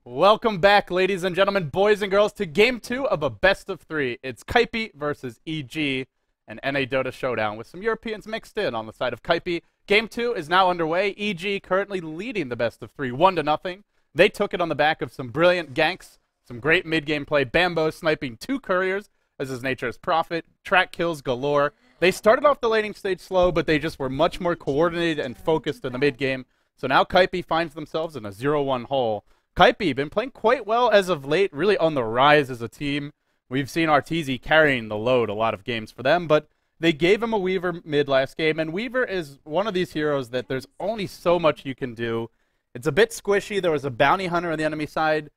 Welcome back, ladies and gentlemen, boys and girls, to Game 2 of a best of 3. It's Kaipi versus EG, an NA Dota showdown with some Europeans mixed in on the side of Kaipi. Game 2 is now underway. EG currently leading the best of 3, 1-0. They took it on the back of some brilliant ganks, some great mid-game play. Bambo sniping 2 couriers, as his nature is Prophet, track kills galore. They started off the laning stage slow, but they just were much more coordinated and focused in the mid-game. So now Kaipi finds themselves in a 0-1 hole. Kaipi been playing quite well as of late, really on the rise as a team. We've seen Arteezy carrying the load a lot of games for them, but they gave him a Weaver mid last game, and Weaver is one of these heroes that there's only so much you can do. It's a bit squishy. There was a bounty hunter on the enemy side.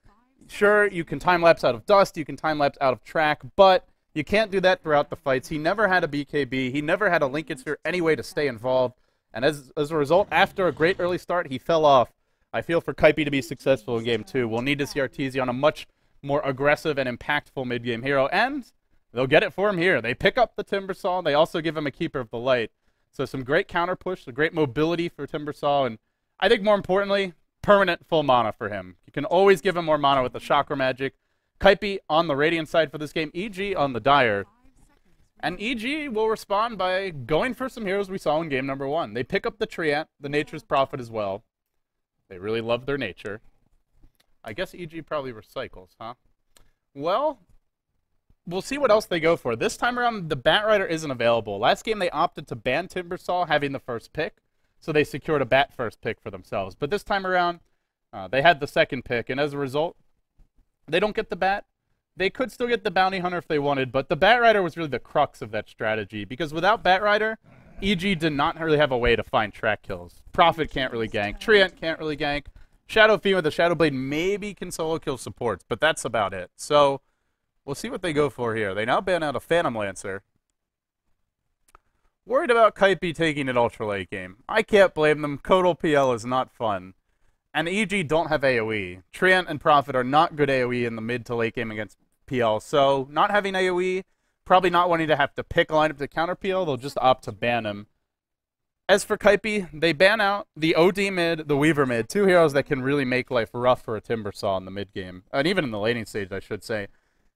Sure, you can time-lapse out of dust, you can time-lapse out of track, but you can't do that throughout the fights. He never had a BKB. He never had a linkage sphere any way to stay involved, and as a result, after a great early start, he fell off. I feel for Kaipi to be successful in Game 2, we'll need to see Arteezy on a much more aggressive and impactful mid-game hero, and they'll get it for him here. They pick up the TIMBERSAW, they also give him a Keeper of the Light. So some great counter push, some great mobility for TIMBERSAW, and I think more importantly, permanent full mana for him. You can always give him more mana with the Chakra Magic. Kaipi on the Radiant side for this game, EG on the Dire. And EG will respond by going for some heroes we saw in game number 1. They pick up the Treant, the Nature's Prophet as well. They really love their nature. I guess EG probably recycles, huh? Well, we'll see what else they go for. This time around, the Bat Rider isn't available. Last game, they opted to ban TIMBERSAW having the first pick, so they secured a Bat first pick for themselves. But this time around, they had the second pick, and as a result, they don't get the Bat. They could still get the Bounty Hunter if they wanted, but the Bat Rider was really the crux of that strategy, because without Bat Rider, EG did not really have a way to find track kills. Prophet can't really gank. Treant can't really gank. Shadow Fiend with the Shadow Blade maybe can solo kill supports, but that's about it. So we'll see what they go for here. They now ban out a Phantom Lancer. Worried about Kaipi taking an ultra late game. I can't blame them. Codal PL is not fun. And EG don't have AoE. Treant and Prophet are not good AoE in the mid to late game against PL. So not having AoE, probably not wanting to have to pick a lineup to counter PL, they'll just opt to ban him. As for Kaipi, they ban out the OD mid, the Weaver mid, 2 heroes that can really make life rough for a TIMBERSAW in the mid game, and even in the laning stage, I should say.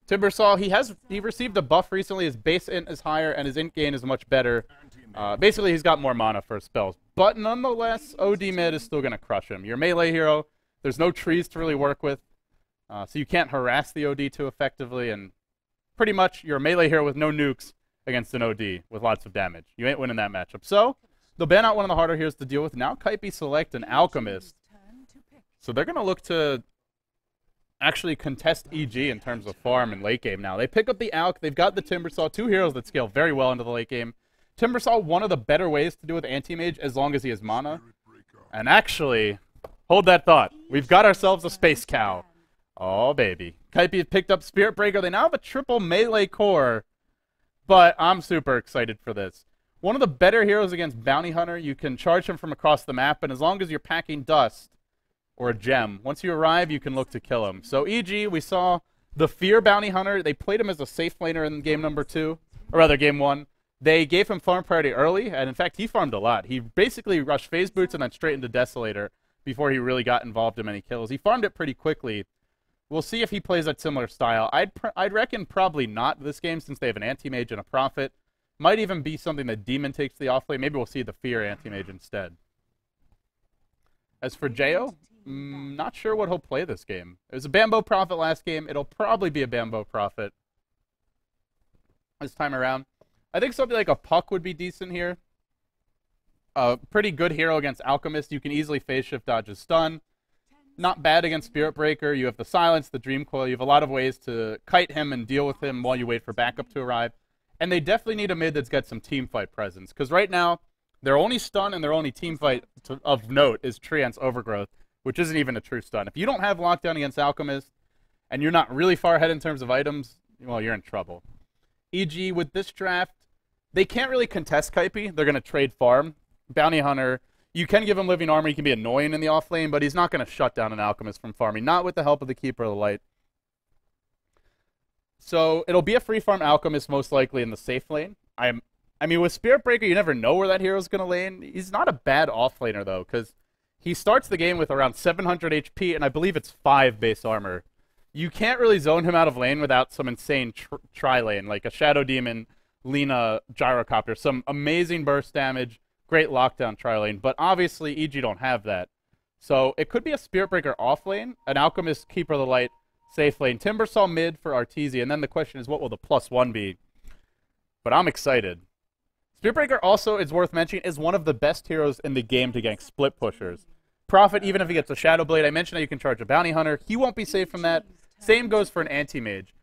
TIMBERSAW, he received a buff recently. His base int is higher, and his int gain is much better. Basically, he's got more mana for his spells. But nonetheless, OD mid is still going to crush him. Your melee hero, there's no trees to really work with, so you can't harass the OD too effectively, and pretty much you're a melee hero with no nukes against an OD with lots of damage. You ain't winning that matchup. So they'll ban out one of the harder heroes to deal with. Now Kaipi select an Alchemist. So they're going to look to actually contest EG in terms of farm and late game now. They pick up the Alch. They've got the TIMBERSAW, 2 heroes that scale very well into the late game. TIMBERSAW, one of the better ways to do with Anti-Mage as long as he has mana. And actually, hold that thought. We've got ourselves a Space Cow. Oh, baby. Kaipi has picked up Spirit Breaker. They now have a triple melee core. But I'm super excited for this. One of the better heroes against Bounty Hunter. You can charge him from across the map, and as long as you're packing dust or a gem, once you arrive, you can look to kill him. So EG, we saw the Fear Bounty Hunter. They played him as a safe laner in game number 2, or rather game 1. They gave him farm priority early, and in fact, he farmed a lot. He basically rushed Phase Boots and then straight into Desolator before he really got involved in many kills. He farmed it pretty quickly. We'll see if he plays that similar style. I'd reckon probably not this game since they have an Anti-Mage and a Prophet. Might even be something that Demon takes the offlane. Maybe we'll see the Fear Anti-Mage instead. As for Jo, not sure what he'll play this game. It was a Bambo Prophet last game. It'll probably be a Bambo Prophet this time around. I think something like a Puck would be decent here. A pretty good hero against Alchemist. You can easily phase shift dodge his stun. Not bad against Spirit Breaker. You have the Silence, the Dream Coil. You have a lot of ways to kite him and deal with him while you wait for backup to arrive. And they definitely need a mid that's got some team fight presence. Because right now, Their only stun and their only team fight of note is Treant's Overgrowth, which isn't even a true stun. If you don't have lockdown against Alchemist, and you're not really far ahead in terms of items, well, you're in trouble. E.g., with this draft, they can't really contest Kaipi. They're going to trade farm. Bounty Hunter, you can give him Living Armor. He can be annoying in the off lane, but he's not going to shut down an Alchemist from farming, not with the help of the Keeper of the Light. So it'll be a free farm Alchemist most likely in the safe lane. I mean, with Spirit Breaker, you never know where that hero's going to lane. He's not a bad off-laner, though, because he starts the game with around 700 HP, and I believe it's 5 base armor. You can't really zone him out of lane without some insane tri-lane, like a Shadow Demon, Lina, Gyrocopter, some amazing burst damage, great lockdown tri-lane, but obviously EG don't have that. So it could be a Spirit Breaker off lane, an Alchemist, Keeper of the Light, safe lane, Timbersaw mid for Arteezy, and then the question is, what will the +1 be? But I'm excited. Spirit Breaker also, it's worth mentioning, is one of the best heroes in the game to gank split pushers. Prophet, even if he gets a Shadow Blade, I mentioned that you can charge a Bounty Hunter. He won't be safe from that. Same goes for an Anti-Mage.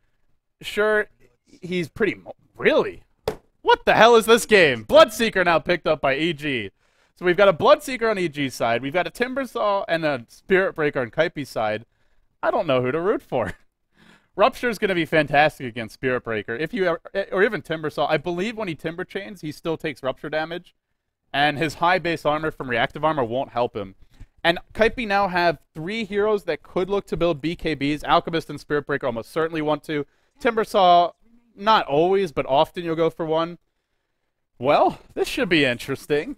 Sure, he's pretty... Really? What the hell is this game? Bloodseeker now picked up by EG. So we've got a Bloodseeker on EG's side. We've got a Timbersaw and a Spirit Breaker on Kaipi's side. I don't know who to root for. Rupture is going to be fantastic against Spirit Breaker. If you ever, or even Timbersaw. I believe when he Timber Chains, he still takes Rupture damage. And his high base armor from Reactive Armor won't help him. And Kaipi now have 3 heroes that could look to build BKBs. Alchemist and Spirit Breaker almost certainly want to. Timbersaw, not always, but often you'll go for one. Well, this should be interesting.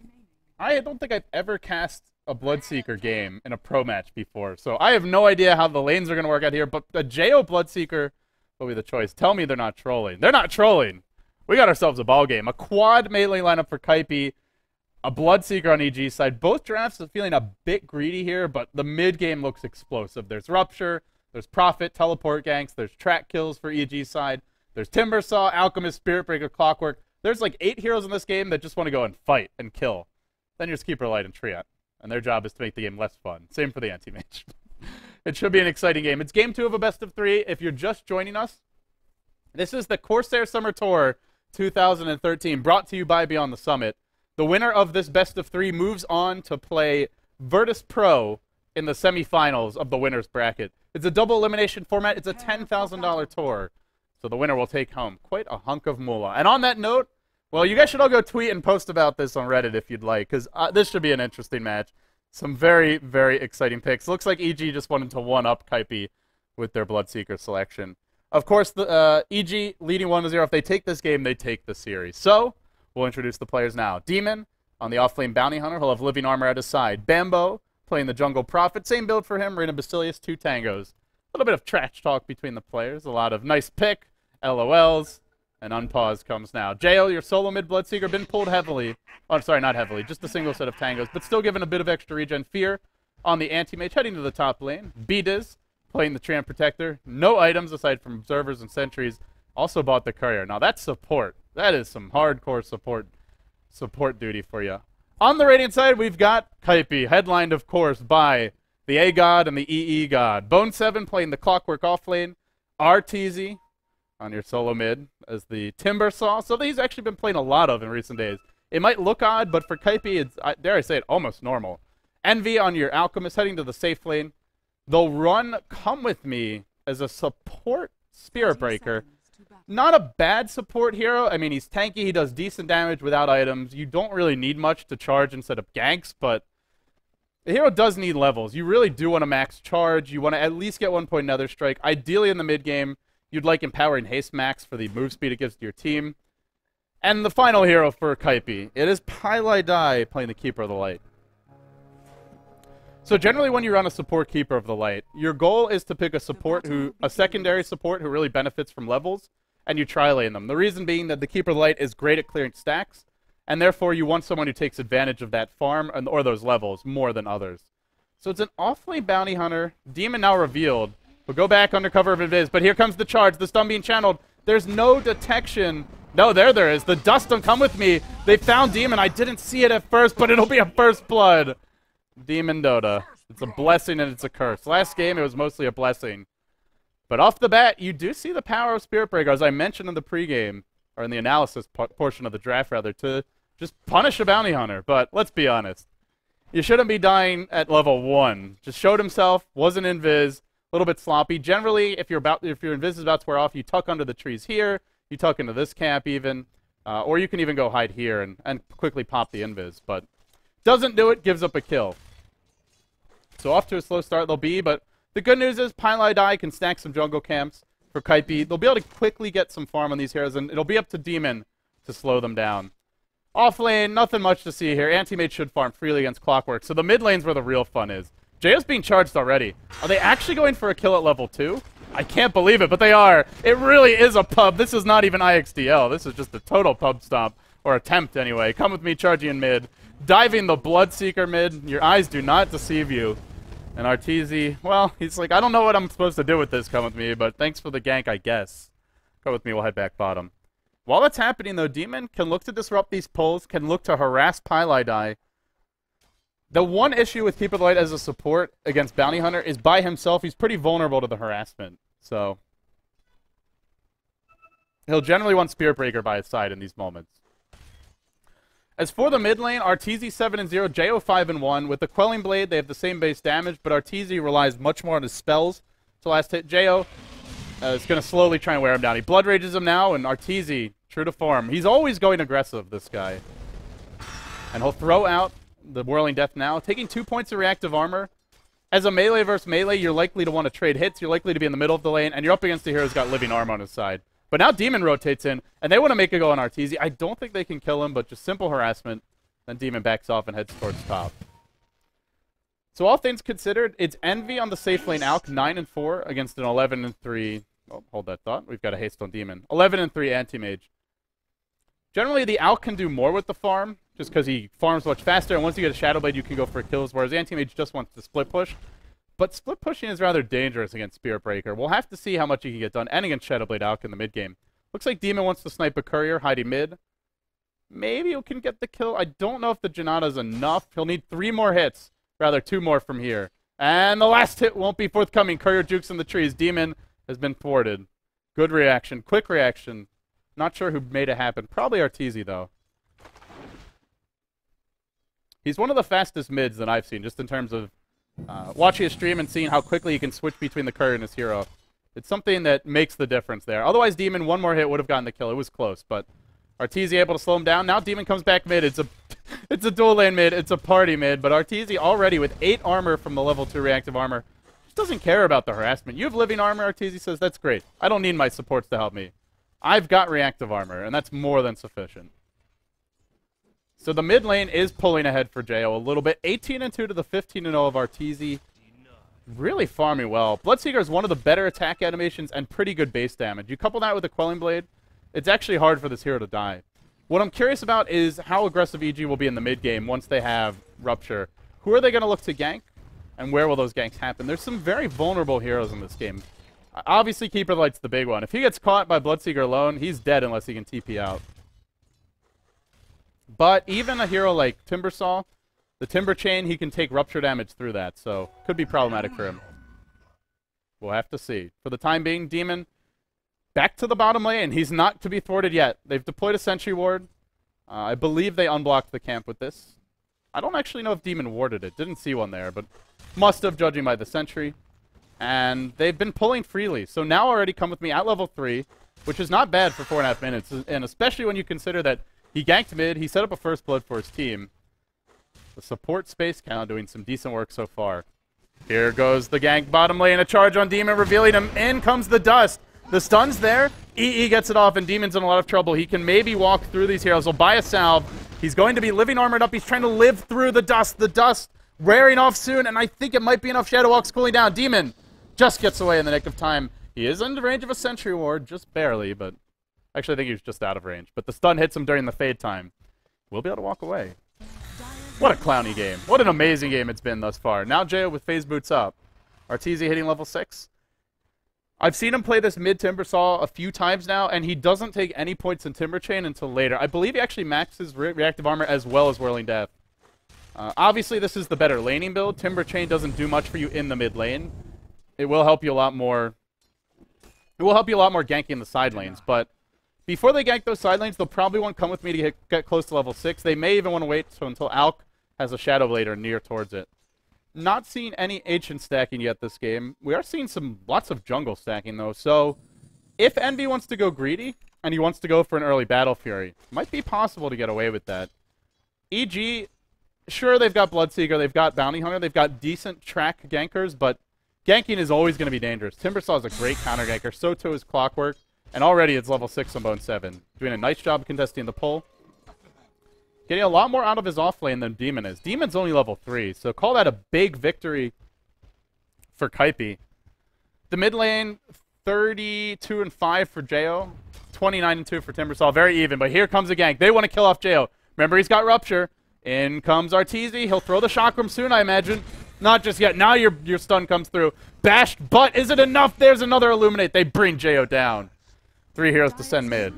I don't think I've ever cast a Bloodseeker game in a pro match before, so I have no idea how the lanes are going to work out here, but a JO Bloodseeker will be the choice. Tell me they're not trolling. They're not trolling. We got ourselves a ball game. A quad melee lineup for Kaipi, a Bloodseeker on EG's side. Both drafts are feeling a bit greedy here, but the mid game looks explosive. There's Rupture, there's Prophet, Teleport ganks, there's track kills for EG's side, there's Timbersaw, Alchemist, Spirit Breaker, Clockwork. There's like 8 heroes in this game that just want to go and fight and kill. Then there's Keeper Light and Treant, and their job is to make the game less fun. Same for the Anti-Mage. It should be an exciting game. It's game 2 of a best of 3. If you're just joining us, this is the Corsair Summer Tour 2013, brought to you by Beyond the Summit. The winner of this best of 3 moves on to play Virtus Pro in the semifinals of the winner's bracket. It's a double elimination format. It's a $10,000 tour. So the winner will take home quite a hunk of moolah. And on that note, well, you guys should all go tweet and post about this on Reddit if you'd like, because this should be an interesting match. Some very, very exciting picks. Looks like EG just wanted to one-up Kaipi with their Bloodseeker selection. Of course, the EG leading 1-0. If they take this game, they take the series. So we'll introduce the players now. Demon on the offlane Bounty Hunter. He'll have Living Armor at his side. Bambo playing the Jungle Prophet. Same build for him. Rena Basilius, 2 tangos. A little bit of trash talk between the players. A lot of nice pick, LOLs, and unpause comes now. Jo, your solo mid Bloodseeker, been pulled heavily. Oh, sorry, not heavily. Just a single set of tangos, but still given a bit of extra regen. Fear on the Anti-Mage, heading to the top lane. B-Diz playing the Treant Protector. No items aside from Observers and Sentries. Also bought the Courier. Now that's support. That is some hardcore support duty for you. On the Radiant side, we've got Kaipi, headlined, of course, by the A-God and the EE God. Bone7 playing the Clockwork offlane. Arteezy on your solo mid as the Timbersaw. So he's actually been playing a lot of in recent days. It might look odd, but for Kaipi, it's, dare I say it, almost normal. Envy on your Alchemist, heading to the safe lane. They'll run Come With Me as a support Spirit Breaker. Not a bad support hero. I mean, he's tanky. He does decent damage without items. You don't really need much to charge and set up ganks, but the hero does need levels. You really do want to max charge. You want to at least get 1 point Nether Strike. Ideally in the mid game, you'd like Empower and Haste Max for the move speed it gives to your team. And the final hero for Kaipi, it is Pylai Dai playing the Keeper of the Light. So generally when you run a support Keeper of the Light, your goal is to pick a secondary support who really benefits from levels, and you tri-lane them. The reason being that the Keeper of the Light is great at clearing stacks, and therefore you want someone who takes advantage of that farm or those levels more than others. So it's an off-lane Bounty Hunter. Demon now revealed. We'll go back under cover of Invis, but here comes the charge. The stun being channeled. There's no detection. No, there is. The dust don't come with me. They found Demon. I didn't see it at first, but it'll be a first blood. Demon Dota. It's a blessing and it's a curse. Last game, it was mostly a blessing. But off the bat, you do see the power of Spirit Breaker, as I mentioned in the pregame, or in the analysis portion of the draft, rather, to Just punish a bounty hunter. But let's be honest. You shouldn't be dying at level 1. Just showed himself, wasn't invis, a little bit sloppy. Generally, if your invis is about to wear off, you tuck under the trees here, you tuck into this camp even, or you can even go hide here and quickly pop the invis. But doesn't do it, gives up a kill. So off to a slow start they'll be, but the good news is Pylai Dai can stack some jungle camps for Kaipi. They'll be able to quickly get some farm on these heroes, and it'll be up to Demon to slow them down. Off lane, nothing much to see here. Anti-Mage should farm freely against Clockwork, so the mid lane's where the real fun is. Jayo's being charged already. Are they actually going for a kill at level 2? I can't believe it, but they are. It really is a pub. This is not even IXDL. This is just a total pub stomp, or attempt anyway. Come with me, charging in mid. Diving the Bloodseeker mid. Your eyes do not deceive you. And Arteezy, well, he's like, I don't know what I'm supposed to do with this, come with me, but thanks for the gank, I guess. Come with me, we'll head back bottom. While that's happening, though, Demon can look to disrupt these pulls, can look to harass Pylai Dai. The one issue with Keeper of the Light as a support against Bounty Hunter is by himself, he's pretty vulnerable to the harassment. So he'll generally want Spirit Breaker by his side in these moments. As for the mid lane, Arteezy 7-0, Jayo 5-1. With the Quelling Blade, they have the same base damage, but Arteezy relies much more on his spells to last hit. Jayo is going to slowly try and wear him down. He Blood Rages him now, and Arteezy, true to form. He's always going aggressive, this guy. And he'll throw out the Whirling Death now, taking 2 points of reactive armor. As a melee versus melee, you're likely to want to trade hits. You're likely to be in the middle of the lane, and you're up against a hero who's got living armor on his side. But now Demon rotates in, and they want to make a go on Arteezy. I don't think they can kill him, but just simple harassment. Then Demon backs off and heads towards top. So all things considered, it's Envy on the safe lane Alk, 9-4 against an 11-3. Oh, hold that thought. We've got a haste on Demon. 11-3 Anti-Mage. Generally, the Alk can do more with the farm, just because he farms much faster, and once you get a Shadow Blade, you can go for kills, whereas Anti-Mage just wants to split push. But split pushing is rather dangerous against Spirit Breaker. We'll have to see how much he can get done, and against Shadow Blade Alk in the mid game. Looks like Demon wants to snipe a Courier, hiding mid. Maybe he can get the kill. I don't know if the Janata is enough. He'll need 3 more hits, rather 2 more from here. And the last hit won't be forthcoming. Courier jukes in the trees. Demon has been thwarted. Good reaction, quick reaction. Not sure who made it happen. Probably Arteezy, though. He's one of the fastest mids that I've seen, just in terms of watching his stream and seeing how quickly he can switch between the Courier and his hero. It's something that makes the difference there. Otherwise, Demon, 1 more hit would have gotten the kill. It was close, but Arteezy able to slow him down. Now Demon comes back mid. It's a dual lane mid. It's a party mid, but Arteezy already with 8 armor from the level 2 reactive armor just doesn't care about the harassment. You have living armor, Arteezy says. That's great. I don't need my supports to help me. I've got reactive armor, and that's more than sufficient. So the mid lane is pulling ahead for Jayo a little bit. 18-2 to the 15-0 of Arteezy. Really farming well. Bloodseeker is one of the better attack animations and pretty good base damage. You couple that with a Quelling Blade, it's actually hard for this hero to die. What I'm curious about is how aggressive EG will be in the mid game once they have Rupture. Who are they going to look to gank, and where will those ganks happen? There's some very vulnerable heroes in this game. Obviously, Keeper of the Light's the big one. If he gets caught by Bloodseeker alone, he's dead unless he can TP out. But even a hero like Timbersaw, the Timber Chain, he can take Rupture damage through that, so could be problematic for him. We'll have to see. For the time being, Demon back to the bottom lane. He's not to be thwarted yet. They've deployed a Sentry Ward. I believe they unblocked the camp with this. I don't actually know if Demon warded it. Didn't see one there, but must have, judging by the Sentry. And they've been pulling freely. So now already come with me at level 3, which is not bad for 4.5 minutes, and especially when you consider that he ganked mid, he set up a first blood for his team. The support space count doing some decent work so far. Here goes the gank bottom lane, a charge on Demon, revealing him. In comes the dust. The stun's there. EE gets it off, and Demon's in a lot of trouble. He can maybe walk through these heroes. He'll buy a salve. He's going to be living armored up. He's trying to live through the dust. The dust wearing off soon, and I think it might be enough. Shadow Walk's cooling down. Demon just gets away in the nick of time. He is in the range of a Sentry Ward, just barely, but actually I think he was just out of range. But the stun hits him during the fade time. We'll be able to walk away. What a clowny game. What an amazing game it's been thus far. Now Jayo with phase boots up. Arteezy hitting level 6. I've seen him play this mid Timbersaw a few times now, and he doesn't take any points in Timber Chain until later. I believe he actually maxes reactive armor as well as Whirling Death. Obviously, this is the better laning build. Timber Chain doesn't do much for you in the mid lane. It will help you a lot more. It will help you a lot more ganking the side lanes, but Before they gank those side lanes, they'll probably want to come with me to get close to level 6. They may even want to wait until Alk has a Shadow Blade or near towards it. Not seeing any ancient stacking yet this game. We are seeing lots of jungle stacking, though. So if Envy wants to go greedy, and he wants to go for an early Battle Fury, might be possible to get away with that. EG, sure, they've got Bloodseeker, they've got Bounty Hunter, they've got decent track gankers, but ganking is always going to be dangerous. TIMBERSAW is a great counter ganker, so too is Clockwork, and already it's level 6 on Bone 7. Doing a nice job contesting the pull. Getting a lot more out of his off lane than Demon is. Demon's only level 3, so call that a big victory for Kaipi. The mid lane, 32 and 5 for Jo. 29 and 2 for TIMBERSAW. Very even, but here comes a gank. They want to kill off Jo. Remember, he's got Rupture. In comes Arteezy. He'll throw the Chakram soon, I imagine. Not just yet. Now your stun comes through. Bashed, but is it enough? There's another Illuminate. They bring Jo down. 3 heroes to send mid.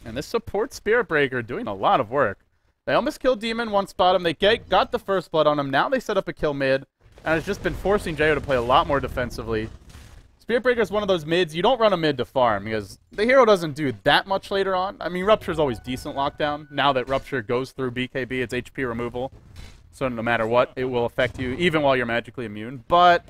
And this support Spirit Breaker doing a lot of work. They almost killed Demon one spot him. They got the first blood on him. Now they set up a kill mid. And it's just been forcing Jo to play a lot more defensively. Spirit Breaker is one of those mids. You don't run a mid to farm because the hero doesn't do that much later on. I mean, Rupture is always decent lockdown. Now that Rupture goes through BKB, it's HP removal. So no matter what, it will affect you, even while you're magically immune. But,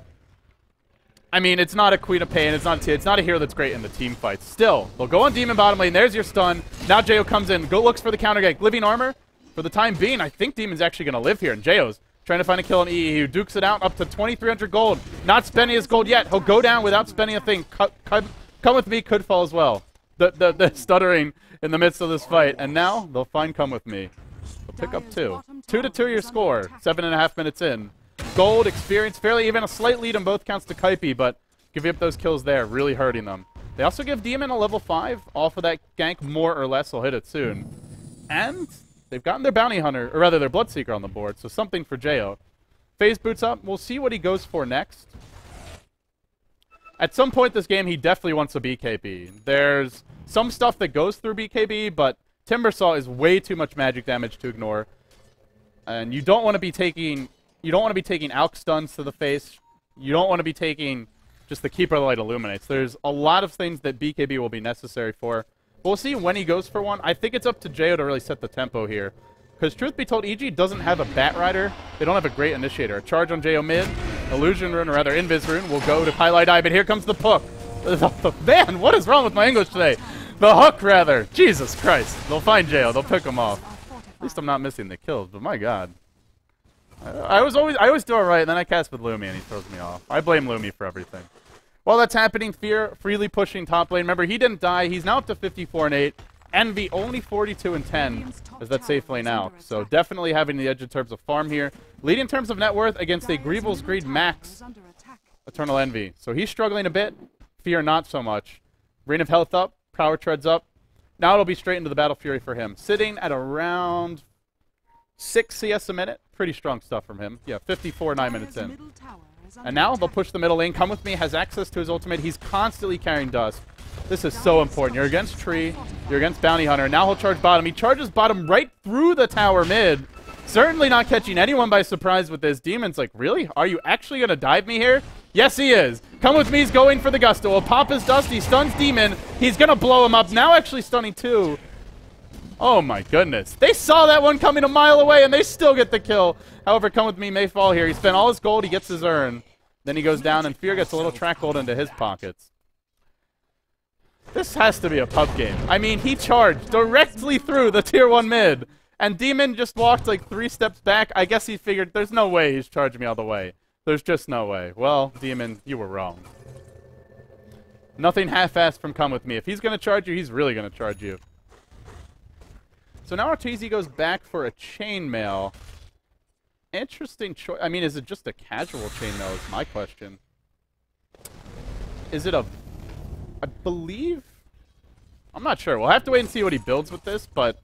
I mean, it's not a Queen of Pain. It's not a hero that's great in the team fights. Still, they'll go on Demon bottom lane. There's your stun. Now Jo comes in. Go looks for the counter gank. Living Armor. For the time being, I think Demon's actually going to live here. And Jo's trying to find a kill on EE, who dukes it out up to 2,300 gold. Not spending his gold yet. He'll go down without spending a thing. Come with me could fall as well. The stuttering in the midst of this fight. And now they'll find Come With Me. They'll pick up 2. 2-2 your score. 7.5 minutes in. Gold, experience, fairly even. A slight lead on both counts to Kaipi, but giving up those kills there, really hurting them. They also give Demon a level 5. All for that gank, more or less. They'll hit it soon. And they've gotten their Bounty Hunter, or rather their Bloodseeker on the board, so something for Jo. Phase boots up. We'll see what he goes for next. At some point this game, he definitely wants a BKB. There's some stuff that goes through BKB, but TIMBERSAW is way too much magic damage to ignore. And you don't want to be taking Alk stuns to the face. You don't want to be taking just the Keeper of the Light Illuminates. There's a lot of things that BKB will be necessary for. We'll see when he goes for one. I think it's up to Jo to really set the tempo here. Because truth be told, EG doesn't have a Bat Rider. They don't have a great initiator. A charge on Jo mid. Illusion Rune, or rather Invis Rune, will go to Highlight Eye, but here comes the hook. Man, what is wrong with my English today? The hook, rather. Jesus Christ. They'll find Jo. They'll pick him off. At least I'm not missing the kills, but my God. I always do it right, and then I cast with Lumi, and he throws me off. I blame Lumi for everything. While that's happening, Fear freely pushing top lane. Remember, he didn't die. He's now up to 54 and 8. Envy only 42 and 10 as that safe lane out. So definitely having the edge in terms of farm here. Lead in terms of net worth against a Greevil's Greed max Eternal Envy. So he's struggling a bit. Fear not so much. Reign of Health up. Power Treads up. Now it'll be straight into the Battle Fury for him. Sitting at around 6 CS a minute. Pretty strong stuff from him. Yeah, 54, 9 minutes in. And now they'll push the middle lane. Come With Me has access to his ultimate. He's constantly carrying dust. This is so important. You're against Tree. You're against Bounty Hunter. Now he'll charge bottom. He charges bottom right through the tower mid. Certainly not catching anyone by surprise with this. Demon's like, really? Are you actually going to dive me here? Yes, he is. Come With Me's going for the gusto. He'll pop his dust. He stuns Demon. He's going to blow him up. Now actually stunning 2. Oh my goodness. They saw that one coming a mile away and they still get the kill. However, Come With Me may fall here. He spent all his gold. He gets his urn. Then he goes down and Fear gets a little track gold into his pockets. This has to be a pub game. I mean, he charged directly through the tier 1 mid. And Demon just walked like 3 steps back. I guess he figured there's no way he's charging me all the way. There's just no way. Well, Demon, you were wrong. Nothing half-assed from Come With Me. If he's going to charge you, he's really going to charge you. So now Arteezy goes back for a chainmail. Interesting choice. I mean, is it just a casual chainmail is my question. Is it a... I believe... I'm not sure. We'll have to wait and see what he builds with this, but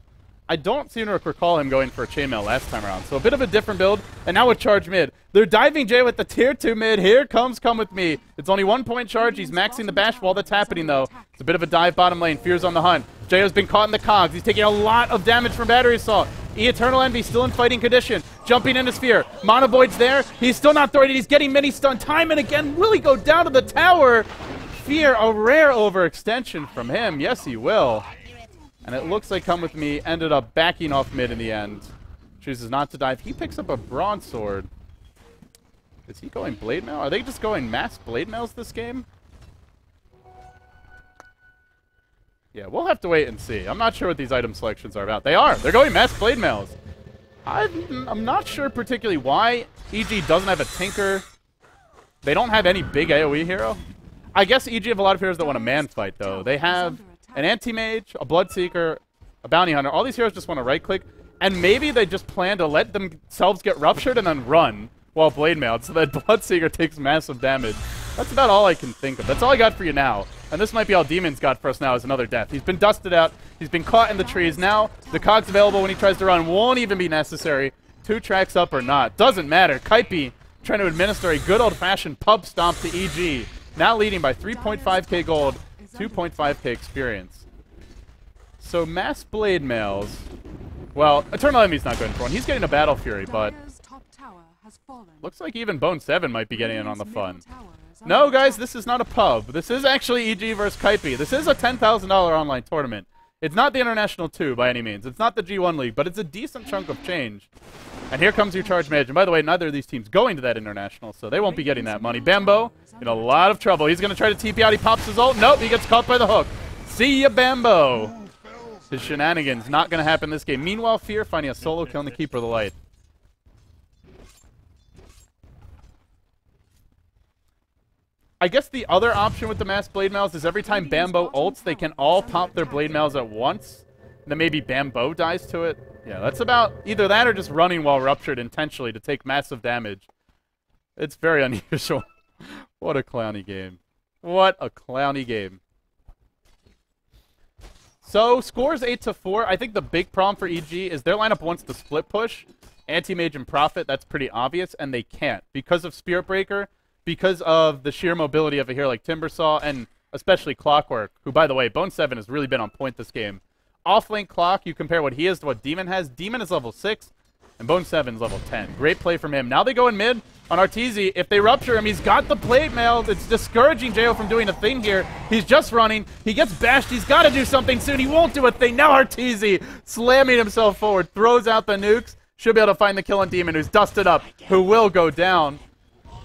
I don't seem to recall him going for a chainmail last time around. So a bit of a different build, and now with charge mid. They're diving Jay with the tier 2 mid. Here comes Come With Me. It's only 1 point charge. He's maxing the bash while that's happening, though. It's a bit of a dive bottom lane. Fear's on the hunt. Jay has been caught in the cogs. He's taking a lot of damage from Battery Assault. Eternal Envy still in fighting condition. Jumping into Sphere. Monovoid's there. He's still not throwing it. He's getting mini stun time and again. Will he go down to the tower? Fear, a rare overextension from him. Yes, he will. And it looks like Come With Me ended up backing off mid in the end. Chooses not to dive. He picks up a broadsword. Is he going blade mail? Are they just going mass blade mails this game? Yeah, we'll have to wait and see. I'm not sure what these item selections are about. They are. They're going mass blade mails. I'm not sure particularly why EG doesn't have a Tinker. They don't have any big AoE hero. I guess EG have a lot of heroes that want a man fight, though. They have an anti-mage, a bloodseeker, a bounty hunter. All these heroes just want to right-click. And maybe they just plan to let themselves get ruptured and then run while blade mailed so that bloodseeker takes massive damage. That's about all I can think of. That's all I got for you now. And this might be all Demon's got for us now is another death. He's been dusted out. He's been caught in the trees. Now, the cogs available when he tries to run won't even be necessary. 2 tracks up or not. Doesn't matter. Kaipi trying to administer a good old-fashioned pub stomp to EG. Now leading by 3.5k gold, 2.5k experience. So, mass blade mails. Well, Eternal Enemy's not going for one. He's getting a Battle Fury, but looks like even Bone 7 might be getting in on the fun. No, guys, this is not a pub. This is actually EG versus Kaipi. This is a $10,000 online tournament. It's not the International 2 by any means. It's not the G1 League, but it's a decent chunk of change. And here comes your charge mage. And by the way, neither of these teams going to that International, so they won't be getting that money. Bambo in a lot of trouble. He's going to try to TP out. He pops his ult. Nope, he gets caught by the hook. See ya, Bambo. His shenanigans not going to happen this game. Meanwhile, Fear finding a solo kill in the Keeper of the Light. I guess the other option with the mass blade mails is every time Bambo ults, they can all pop their blade mails at once. And then maybe Bambo dies to it. Yeah, that's about either that or just running while ruptured intentionally to take massive damage. It's very unusual. What a clowny game. What a clowny game. So, scores 8-4. I think the big problem for EG is their lineup wants to split push. Anti-Mage and Prophet, that's pretty obvious, and they can't. Because of Spirit Breaker, because of the sheer mobility of a hero like Timbersaw, and especially Clockwork, who, by the way, Bone 7 has really been on point this game. Off-lane Clock, you compare what he is to what Demon has. Demon is level 6, and Bone 7 is level 10. Great play from him. Now they go in mid on Arteezy. If they rupture him, he's got the blade mail. It's discouraging Jo from doing a thing here. He's just running. He gets bashed. He's got to do something soon. He won't do a thing. Now Arteezy slamming himself forward, throws out the nukes. Should be able to find the kill on Demon, who's dusted up, who will go down.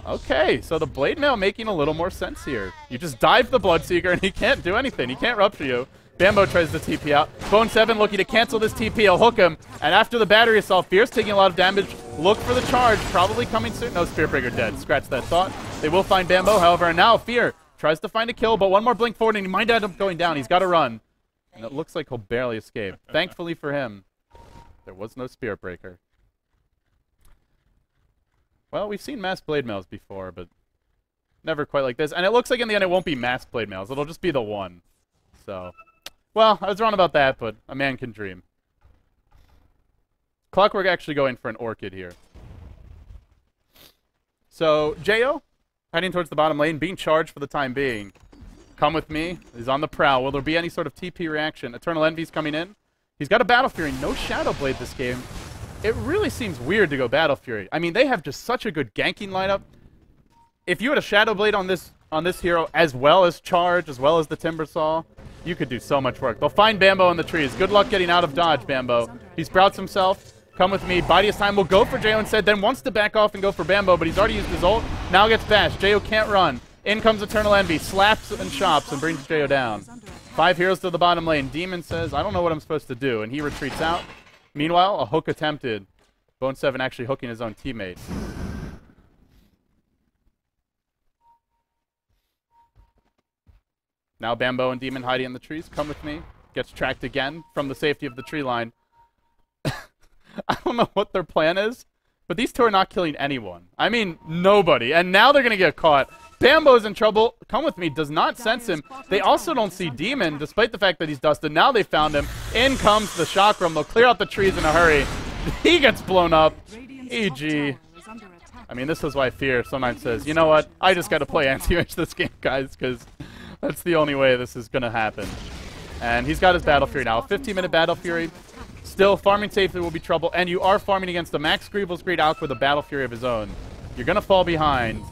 Okay, so the blade mail making a little more sense here. You just dive the Bloodseeker, and he can't do anything. He can't rupture you. Bambo tries to TP out. Bone 7 looking to cancel this TP. He'll hook him. And after the battery assault, Fierce taking a lot of damage. Look for the charge. Probably coming soon. No, Spirit Breaker dead. Scratch that thought. They will find Bambo, however. And now Fear tries to find a kill, but one more blink forward, and he might end up going down. He's got to run. And it looks like he'll barely escape. Thankfully for him, there was no Spirit Breaker. Well, we've seen mass blade mails before, but never quite like this. And it looks like in the end it won't be mass blade mails. It'll just be the one. So, well, I was wrong about that, but a man can dream. Clockwork actually going for an Orchid here. So, Jo heading towards the bottom lane, being charged for the time being. Come with me. He's on the prowl. Will there be any sort of TP reaction? Eternal Envy's coming in. He's got a Battle Fury. No Shadow Blade this game. It really seems weird to go Battle Fury. I mean, they have just such a good ganking lineup. If you had a Shadow Blade on this hero, as well as Charge, as well as the Timbersaw, you could do so much work. They'll find Bambo in the trees. Good luck getting out of dodge, Bambo. He sprouts himself. Come with me. Body his time will go for Jo instead, then wants to back off and go for Bambo, but he's already used his ult. Now gets bashed. Jo can't run. In comes Eternal Envy. Slaps and chops and brings Jo down. 5 heroes to the bottom lane. Demon says, I don't know what I'm supposed to do, and he retreats out. Meanwhile, a hook attempted. Bone 7 actually hooking his own teammate. Now Bambo and Demon hiding in the trees. Come with me. Gets tracked again from the safety of the tree line. I don't know what their plan is, but these two are not killing anyone. I mean, nobody. And now they're going to get caught. Bambo's in trouble. Come with me. Does not sense him. They also don't see Demon, despite the fact that he's dusted. Now they found him. In comes the Chakram. They'll clear out the trees in a hurry. He gets blown up. EG. I mean, this is why Fear sometimes says, you know what? I just got to play anti-mage this game, guys, because that's the only way this is going to happen. And he's got his Battle Fury now. A 15-minute Battle Fury. Still, farming safely will be trouble. And you are farming against a Max Greevil's Great Alk with a Battle Fury of his own. You're going to fall behind.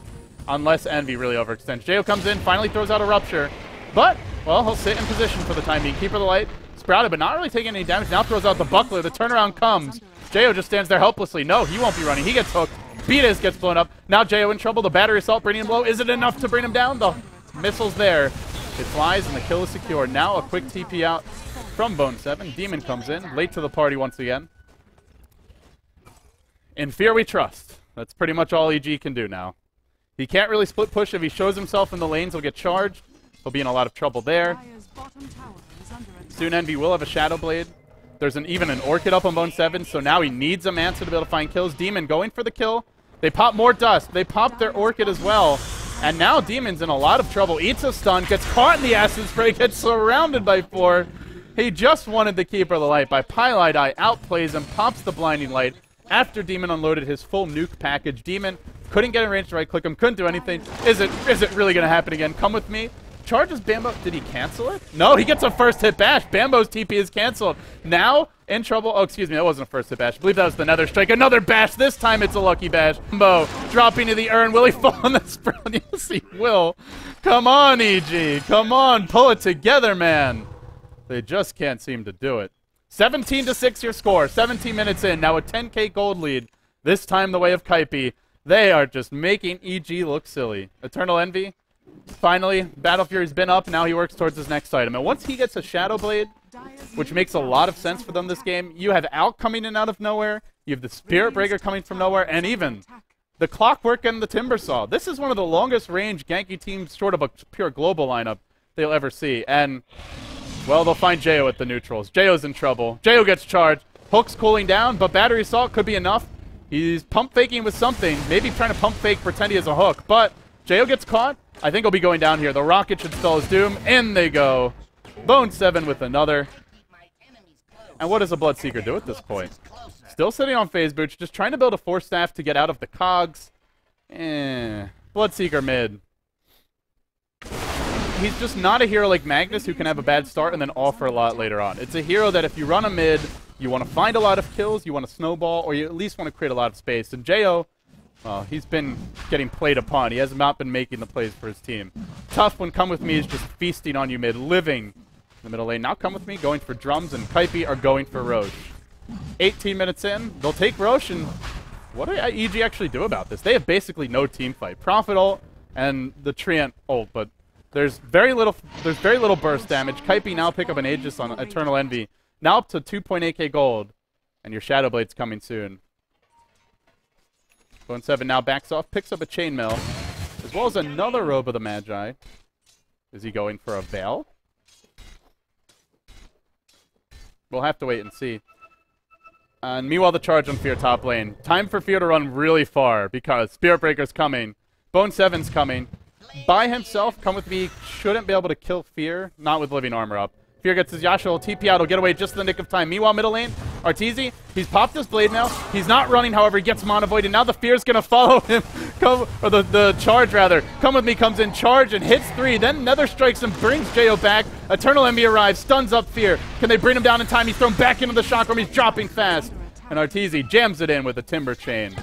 Unless Envy really overextends. Jo comes in, finally throws out a Rupture. But, well, he'll sit in position for the time being. Keeper of the Light, sprouted, but not really taking any damage. Now throws out the Buckler. The turnaround comes. Jo just stands there helplessly. No, he won't be running. He gets hooked. Beatus gets blown up. Now Jo in trouble. The battery assault bringing him low. Is it enough to bring him down? The missile's there. It flies, and the kill is secured. Now a quick TP out from Bone 7. Demon comes in, late to the party once again. In Fear we trust. That's pretty much all EG can do now. He can't really split push. If he shows himself in the lanes, he'll get charged. He'll be in a lot of trouble there. Soon Envy will have a Shadow Blade. There's even an Orchid up on Bone 7, so now he needs a Mansa to be able to find kills. Demon going for the kill. They pop more dust. They pop their Orchid as well. And now Demon's in a lot of trouble. Eats a stun, gets caught in the Acid Spray, gets surrounded by 4. He just wanted the Keeper of the Light by Pylite Eye, outplays him, pops the Blinding Light. After Demon unloaded his full nuke package, Demon couldn't get in range to right-click him, couldn't do anything. Is it really going to happen again? Come with me. Charges Bambo. Did he cancel it? No, he gets a first hit bash. Bambo's TP is canceled. Now in trouble. Oh, excuse me, that wasn't a first hit bash. I believe that was the Nether Strike. Another bash. This time it's a lucky bash. Bambo dropping to the urn. Will he fall on the sprout? Yes, he will. Come on, EG. Come on, pull it together, man. They just can't seem to do it. 17-6 your score. 17 minutes in. Now a 10k gold lead. This time the way of Kaipi. They are just making EG look silly. Eternal Envy. Finally, Battle Fury's been up, now he works towards his next item. And once he gets a Shadow Blade, which makes a lot of sense for them this game, you have Alk coming in out of nowhere, you have the Spirit Breaker coming from nowhere, and even the Clockwork and the Timbersaw. This is one of the longest range ganky teams short of a pure global lineup they'll ever see. And, well, they'll find Jo at the neutrals. Jo's in trouble. Jo gets charged. Hook's cooling down, but Battery Assault could be enough. He's pump faking with something. Maybe trying to pump fake, pretend he has a hook. But Jo gets caught. I think he'll be going down here. The rocket should spell his doom. In they go. Bone 7 with another. And what does a Bloodseeker do at this point? Still sitting on Phase Boots, just trying to build a Force Staff to get out of the cogs. Bloodseeker mid. He's just not a hero like Magnus who can have a bad start and then offer a lot later on. It's a hero that if you run a mid, you want to find a lot of kills, you want to snowball, or you at least want to create a lot of space. And Jo, well, he's been getting played upon. He has not been making the plays for his team. Tough when Come With Me is just feasting on you mid, living in the middle lane. Now Come With Me going for drums, and Kaipi are going for Roche. 18 minutes in, they'll take Roche, and what do EG actually do about this? They have basically no team fight. Prophet ult and the Treant ult, but there's very little burst damage. Kaipi now pick up an Aegis on Eternal Envy. Now up to 2.8k gold, and your Shadow Blade's coming soon. Bone 7 now backs off, picks up a Chainmail, as well as another Robe of the Magi. Is he going for a Veil? We'll have to wait and see. And meanwhile, the charge on Fear top lane. Time for Fear to run really far, because Spirit Breaker's coming. Bone 7's coming. By himself, Come With Me shouldn't be able to kill Fear, not with Living Armor up. Fear gets his Yasha, will TP out, he'll get away just in the nick of time. Meanwhile, middle lane, Arteezy, he's popped his blade now. He's not running, however, he gets Mana Void, and now the Fear's gonna follow him. Or the charge, rather. Come With Me comes in, charge, and hits 3. Then Nether strikes and brings Jo back. Eternal Envy arrives, stuns up Fear. Can they bring him down in time? He's thrown back into the Chakram, he's dropping fast. And Arteezy jams it in with a Timber Chain.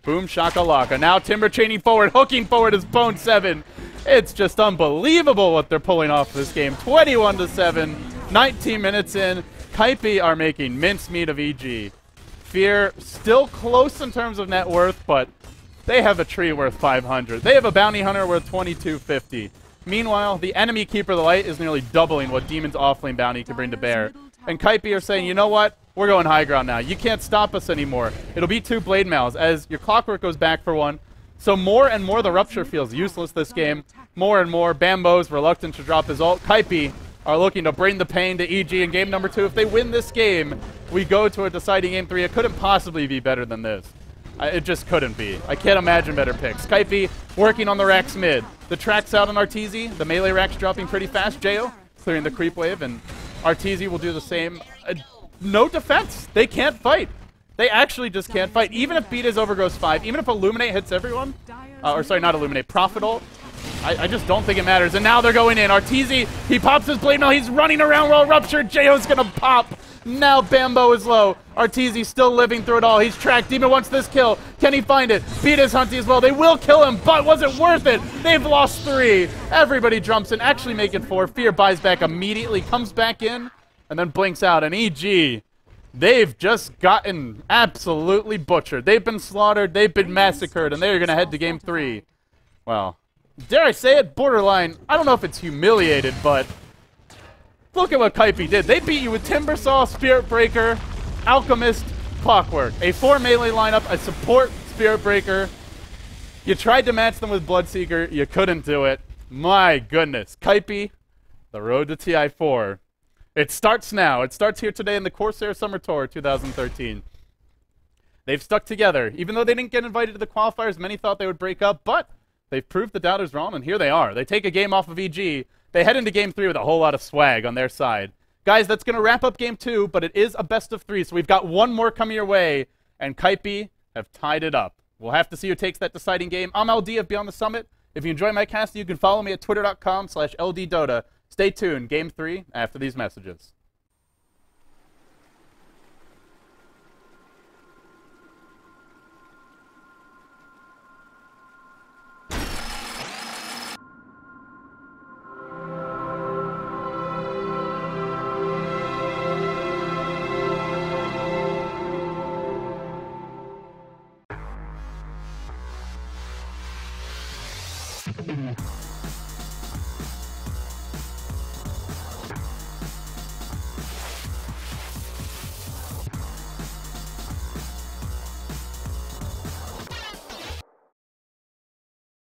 Boom shakalaka. Now Timber chaining forward, hooking forward is Bone 7. It's just unbelievable what they're pulling off this game. 21-7, 19 minutes in. Kaipi are making mincemeat of EG. Fear still close in terms of net worth, but they have a tree worth 500. They have a bounty hunter worth 2250. Meanwhile, the enemy Keeper of the Light is nearly doubling what Demon's offlane bounty can bring to bear. And Kaipi are saying, you know what? We're going high ground now. You can't stop us anymore. It'll be 2 Blade Mails as your Clockwork goes back for 1. So more and more the Rupture feels useless this game. More and more Bambo's reluctant to drop his ult. Kaipi are looking to bring the pain to EG in game number 2. If they win this game, we go to a deciding game 3. It couldn't possibly be better than this. It just couldn't be. I can't imagine better picks. Kaipi working on the racks mid. The track's out on Arteezy. The melee rack's dropping pretty fast. Jo clearing the creep wave, and Arteezy will do the same. No defense. They can't fight. They actually just can't fight. Even if Beat is overgrows 5, even if Illuminate hits everyone, or sorry, not Illuminate, Prophet ult, I just don't think it matters. And now they're going in. Arteezy, he pops his blade. Now he's running around while Rupture. Jo's gonna pop. Now Bambo is low. Arteezy still living through it all. He's tracked. Demon wants this kill. Can he find it? Beat his Hunty as well. They will kill him, but was it worth it? They've lost 3. Everybody jumps in, actually making 4. Fear buys back immediately, comes back in, and then blinks out. And EG, they've just gotten absolutely butchered. They've been slaughtered, they've been massacred, and they're going to head to game 3. Well, dare I say it, borderline, I don't know if it's humiliated, but look at what Kaipi did. They beat you with Timbersaw, Spirit Breaker, Alchemist, Clockwork. A 4 melee lineup, a support Spirit Breaker. You tried to match them with Bloodseeker. You couldn't do it. My goodness. Kaipi, the road to TI4. It starts now. It starts here today in the Corsair Summer Tour 2013. They've stuck together. Even though they didn't get invited to the qualifiers, many thought they would break up, but they've proved the doubters wrong, and here they are. They take a game off of EG. They head into game 3 with a whole lot of swag on their side. Guys, that's going to wrap up game 2, but it is a best of 3, so we've got one more coming your way, and Kaipi have tied it up. We'll have to see who takes that deciding game. I'm LD of Beyond the Summit. If you enjoy my cast, you can follow me at twitter.com/LDDota. Stay tuned. Game 3 after these messages.